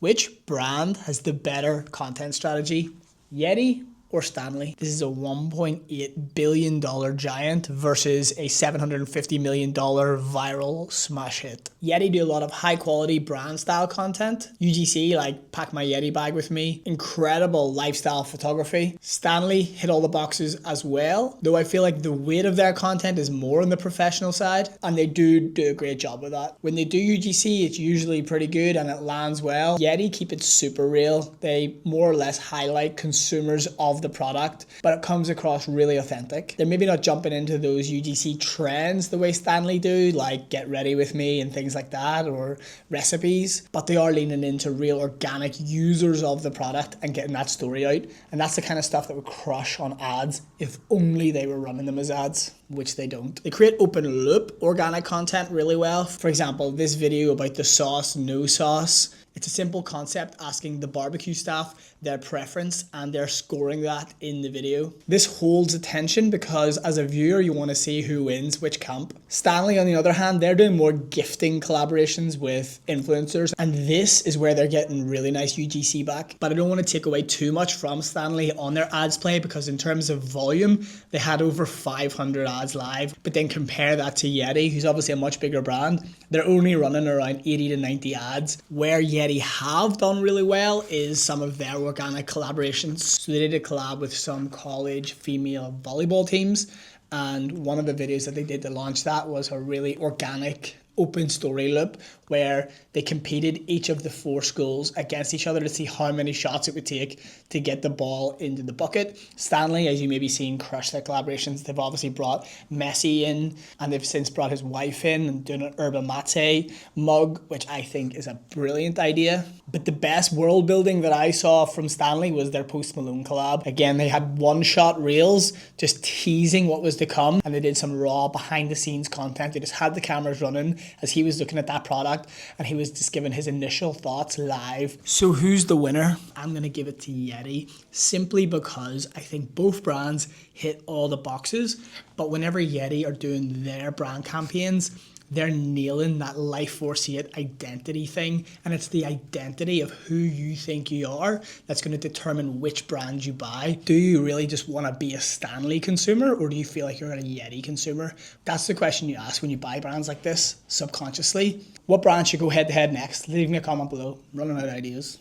Which brand has the better content strategy? Yeti or Stanley? This is a $1.8 billion giant versus a $750 million viral smash hit. Yeti do a lot of high quality brand style content. UGC, like pack my Yeti bag with me. Incredible lifestyle photography. Stanley hit all the boxes as well, though I feel like the weight of their content is more on the professional side, and they do a great job with that. When they do UGC, it's usually pretty good and it lands well. Yeti keep it super real. They more or less highlight consumers of the product, but it comes across really authentic. They're maybe not jumping into those UGC trends the way Stanley do, like get ready with me and things like that, or recipes, but they are leaning into real organic users of the product and getting that story out. And that's the kind of stuff that would crush on ads if only they were running them as ads, which they don't. They create open loop organic content really well. For example, this video about the sauce, no sauce. It's a simple concept asking the barbecue staff their preference and they're scoring that in the video. This holds attention because as a viewer, you want to see who wins which camp. Stanley, on the other hand, they're doing more gifting collaborations with influencers, and this is where they're getting really nice UGC back. But I don't want to take away too much from Stanley on their ads play, because in terms of volume, they had over 500 ads live. But then compare that to Yeti, who's obviously a much bigger brand. They're only running around 80 to 90 ads. Where Yeti have done really well is some of their organic collaborations. So they did a collab with some college female volleyball teams, and one of the videos that they did to launch that was a really organic open story loop where they competed each of the 4 schools against each other to see how many shots it would take to get the ball into the bucket. Stanley, as you may be seeing, crushed their collaborations. They've obviously brought Messi in, and they've since brought his wife in and doing an Yerba Mate mug, which I think is a brilliant idea. But the best world building that I saw from Stanley was their Post Malone collab. Again, they had one-shot reels just teasing what was to come, and they did some raw behind the scenes content. They just had the cameras running as he was looking at that product, and he was just giving his initial thoughts live. So who's the winner? I'm going to give it to Yeti, simply because I think both brands hit all the boxes, but whenever Yeti are doing their brand campaigns, they're nailing that Life Force 8 identity thing, and it's the identity of who you think you are that's going to determine which brand you buy. Do you really just want to be a Stanley consumer, or do you feel like you're a Yeti consumer? That's the question you ask when you buy brands like this, subconsciously. What brand should go head to head next? Leave me a comment below. I'm running out of ideas.